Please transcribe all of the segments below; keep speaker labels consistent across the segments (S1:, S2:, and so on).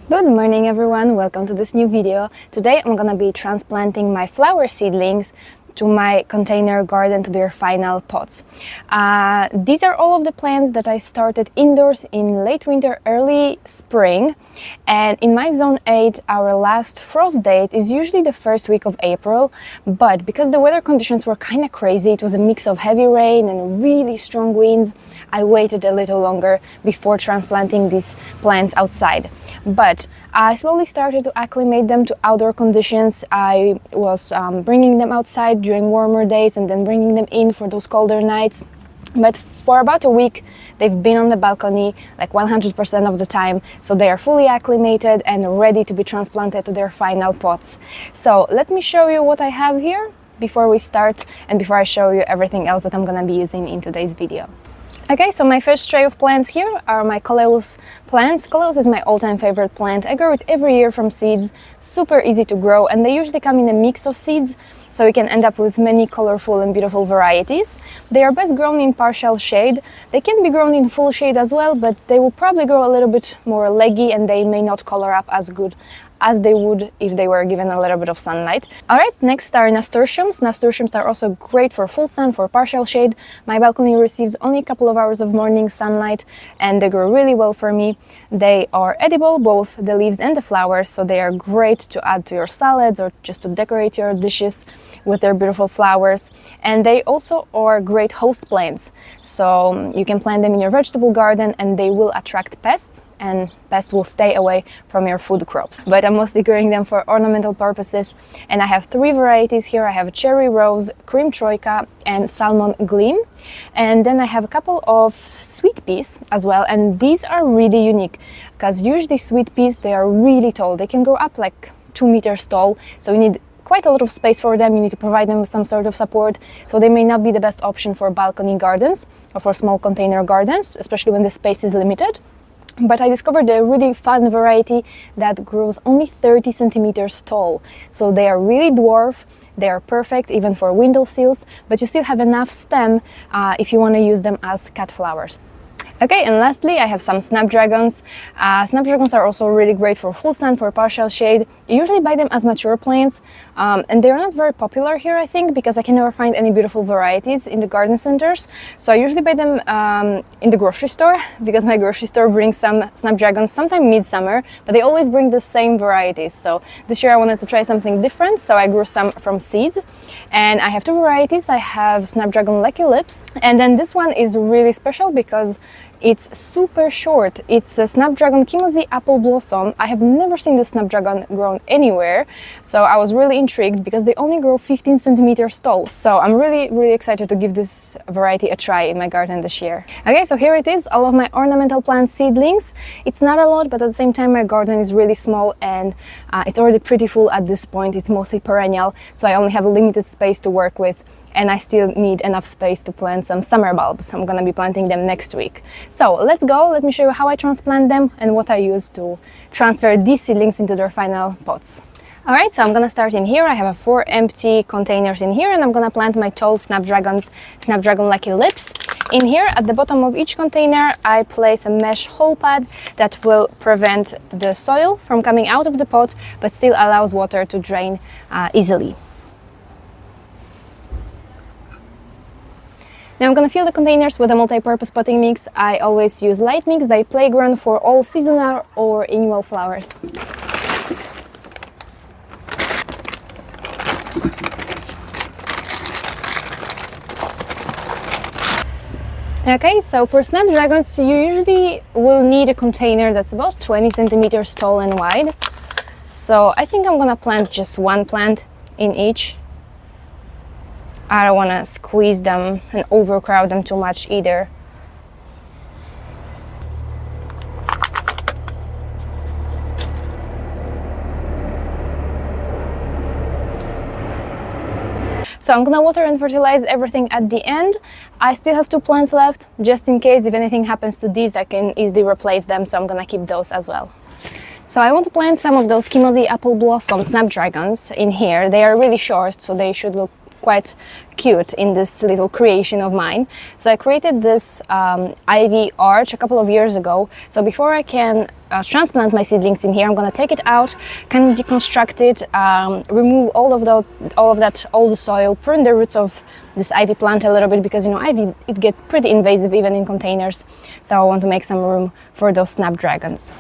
S1: Good morning everyone, welcome to this new video. Today I'm gonna be transplanting my flower seedlings to my container garden to their final pots. These are all of the plants that I started indoors in late winter, early spring, and in my zone 8 our last frost date is usually the first week of April, but because the weather conditions were kind of crazy, it was a mix of heavy rain and really strong winds, I waited a little longer before transplanting these plants outside. But I slowly started to acclimate them to outdoor conditions. I was bringing them outside during warmer days and then bringing them in for those colder nights. But for about a week, they've been on the balcony like 100% of the time, so they are fully acclimated and ready to be transplanted to their final pots. So let me show you what I have here before we start and before I show you everything else that I'm gonna be using in today's video. Okay, so my first tray of plants here are my coleus plants. Coleus is my all-time favorite plant. I grow it every year from seeds, super easy to grow, and they usually come in a mix of seeds, so you can end up with many colorful and beautiful varieties. They are best grown in partial shade. They can be grown in full shade as well, but they will probably grow a little bit more leggy and they may not color up as good as they would if they were given a little bit of sunlight. Alright, next are nasturtiums. Nasturtiums are also great for full sun, for partial shade. My balcony receives only a couple of hours of morning sunlight and they grow really well for me. They are edible, both the leaves and the flowers, so they are great to add to your salads or just to decorate your dishes with their beautiful flowers. And they also are great host plants, so you can plant them in your vegetable garden and they will attract pests, and pests will stay away from your food crops. But I'm mostly growing them for ornamental purposes, and I have 3 varieties here. I have cherry rose, cream troika, and salmon gleam, and then I have a couple of sweet peas as well, and these are really unique because usually sweet peas, they are really tall. They can grow up like 2 meters tall, so you need quite a lot of space for them. You need to provide them with some sort of support, so they may not be the best option for balcony gardens or for small container gardens, especially when the space is limited. But I discovered a really fun variety that grows only 30 centimeters tall. So they are really dwarf, they are perfect even for windowsills, but you still have enough stem if you want to use them as cat flowers. Okay, and lastly I have some snapdragons. Snapdragons are also really great for full sun, for partial shade. You usually buy them as mature plants, and they're not very popular here, I think, because I can never find any beautiful varieties in the garden centers. So I usually buy them in the grocery store, because my grocery store brings some snapdragons sometime midsummer, but they always bring the same varieties. So this year I wanted to try something different, so I grew some from seeds. And I have 2 varieties. I have Snapdragon Lucky Lips, and then this one is really special because it's super short. It's a Snapdragon Kimmelzy Apple Blossom. I have never seen this Snapdragon grown anywhere, so I was really intrigued because they only grow 15 centimeters tall. So I'm really excited to give this variety a try in my garden this year. Okay, so here it is, all of my ornamental plant seedlings. It's not a lot, but at the same time my garden is really small and it's already pretty full at this point. It's mostly perennial, so I only have a limited space to work with. And I still need enough space to plant some summer bulbs. I'm gonna be planting them next week. So let's go, let me show you how I transplant them and what I use to transfer these seedlings into their final pots. Alright, so I'm gonna start in here. I have 4 empty containers in here and I'm gonna plant my tall snapdragons, Snapdragon Lucky Lips. In here, at the bottom of each container, I place a mesh hole pad that will prevent the soil from coming out of the pot, but still allows water to drain easily. Now I'm gonna fill the containers with a multi-purpose potting mix. I always use light mix by Playground for all seasonal or annual flowers. Okay, so for snapdragons you usually will need a container that's about 20 centimeters tall and wide. So I think I'm gonna plant just 1 plant in each. I don't want to squeeze them and overcrowd them too much either. So I'm gonna water and fertilize everything at the end. I still have 2 plants left, just in case if anything happens to these I can easily replace them, so I'm gonna keep those as well. So I want to plant some of those Kimmelzy Apple Blossom snapdragons in here. They are really short, so they should look quite cute in this little creation of mine. So I created this ivy arch a couple of years ago. So before I can transplant my seedlings in here, I'm going to take it out, kind of deconstruct it, remove all of that old soil, prune the roots of this ivy plant a little bit, because you know, ivy, it gets pretty invasive even in containers. So I want to make some room for those snapdragons.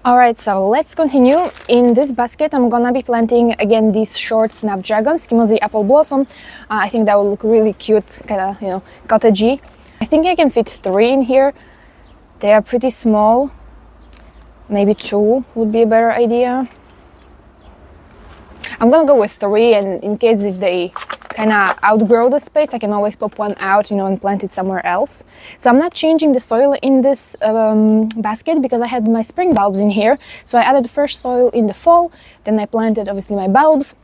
S1: Alright, so let's continue. In this basket I'm gonna be planting again these short snapdragons, Skimosy apple blossom. I think that will look really cute, kind of, you know, cottagey. I think I can fit 3 in here. They are pretty small. Maybe 2 would be a better idea. I'm gonna go with 3, and in case if they kind of outgrow the space, I can always pop one out, you know, and plant it somewhere else. So I'm not changing the soil in this basket because I had my spring bulbs in here. So I added fresh soil in the fall, then I planted obviously my bulbs,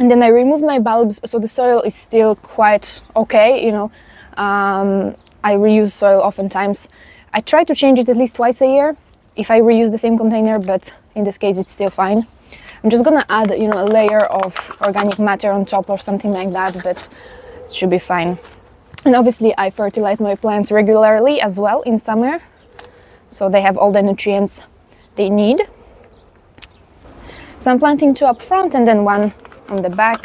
S1: and then I removed my bulbs, so the soil is still quite okay, you know. I reuse soil oftentimes. I try to change it at least twice a year if I reuse the same container, but in this case it's still fine. I'm just gonna add, you know, a layer of organic matter on top or something like that, but it should be fine. And obviously I fertilize my plants regularly as well in summer, so they have all the nutrients they need. So I'm planting 2 up front and then 1 on the back.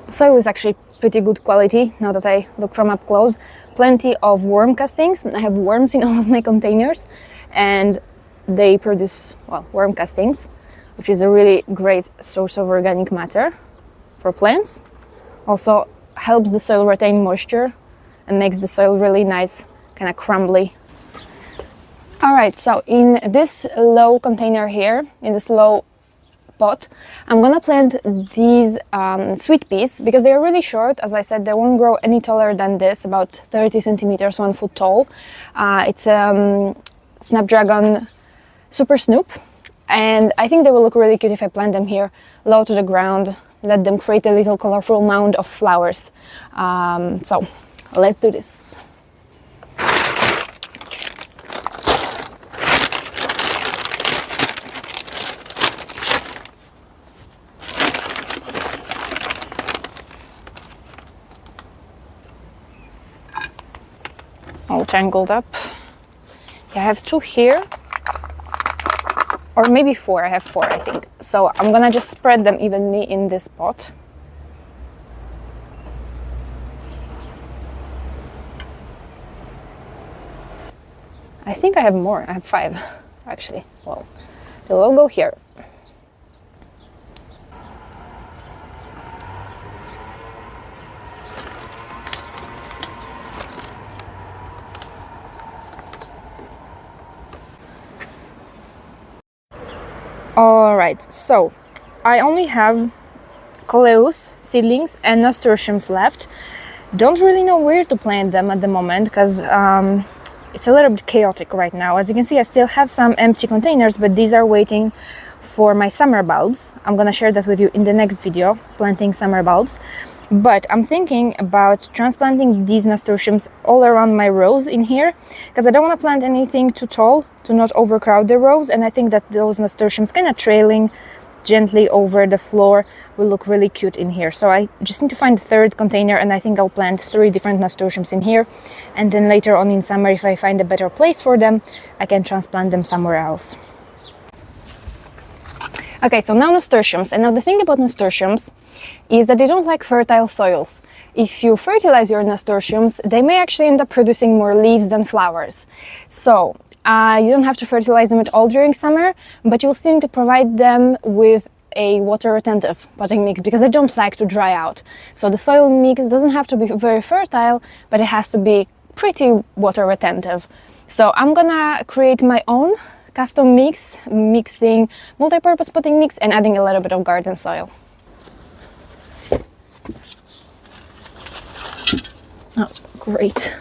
S1: Soil is actually pretty good quality now that I look from up close. Plenty of worm castings. I have worms in all of my containers, and they produce, well, worm castings, which is a really great source of organic matter for plants. Also helps the soil retain moisture and makes the soil really nice, kind of crumbly. Alright, so in this low container here, in this low pot, I'm gonna plant these sweet peas because they're really short. As I said, they won't grow any taller than this, about 30 centimeters, 1 foot tall. It's Snapdragon Super Snoop, and I think they will look really cute if I plant them here low to the ground, let them create a little colorful mound of flowers. So let's do this. All tangled up. Yeah, I have 2 here, or maybe 4. I have 4, I think. So I'm gonna just spread them evenly in this pot. I think I have more. I have 5, actually. Well, they will all go here. Alright, so I only have coleus, seedlings and nasturtiums left. Don't really know where to plant them at the moment because it's a little bit chaotic right now. As you can see, I still have some empty containers, but these are waiting for my summer bulbs. I'm gonna share that with you in the next video, planting summer bulbs. But I'm thinking about transplanting these nasturtiums all around my rows in here, because I don't want to plant anything too tall to not overcrowd the rows, and I think that those nasturtiums kind of trailing gently over the floor will look really cute in here. So I just need to find the 3rd container, and I think I'll plant 3 different nasturtiums in here, and then later on in summer, if I find a better place for them, I can transplant them somewhere else. Okay, so now nasturtiums. And now the thing about nasturtiums is that they don't like fertile soils. If you fertilize your nasturtiums, they may actually end up producing more leaves than flowers. So you don't have to fertilize them at all during summer, but you'll still need to provide them with a water retentive potting mix because they don't like to dry out. So the soil mix doesn't have to be very fertile, but it has to be pretty water retentive. So I'm gonna create my own custom mix, mixing multi-purpose potting mix and adding a little bit of garden soil. Oh, great.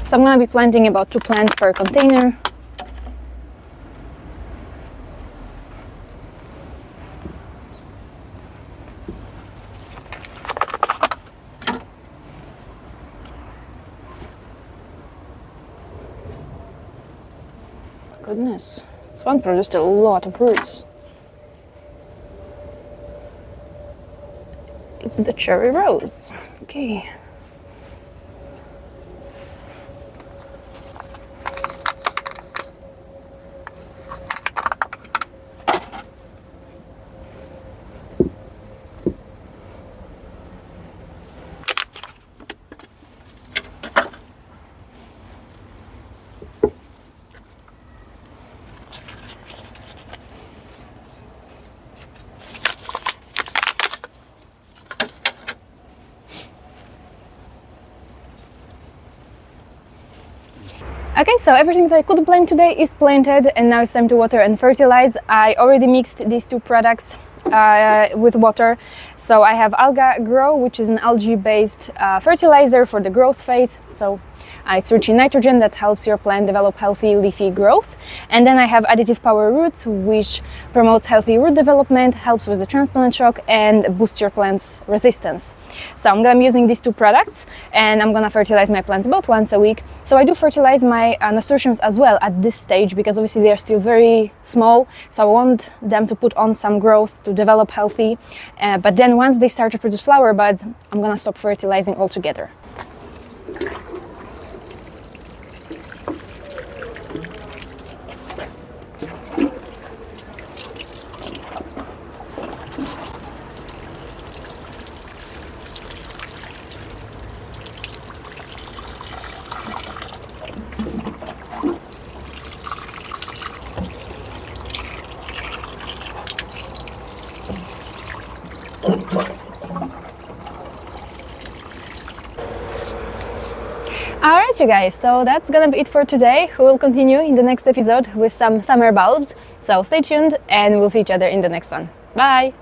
S1: So I'm going to be planting about 2 plants per container. Goodness, this one produced a lot of roots. It's the cherry rose. Okay. Okay, so everything that I could plant today is planted, and now it's time to water and fertilize. I already mixed these 2 products with water. So I have Alga Grow, which is an algae-based fertilizer for the growth phase. So it's rich in nitrogen that helps your plant develop healthy leafy growth. And then I have Additive Power Roots, which promotes healthy root development, helps with the transplant shock, and boosts your plant's resistance. So I'm gonna be using these 2 products, and I'm gonna fertilize my plants about once a week. So I do fertilize my nasturtiums as well at this stage, because obviously they're still very small. So I want them to put on some growth to develop healthy. But then once they start to produce flower buds, I'm gonna stop fertilizing altogether. Alright you guys, so that's gonna be it for today. We will continue in the next episode with some summer bulbs, so stay tuned and we'll see each other in the next one. Bye!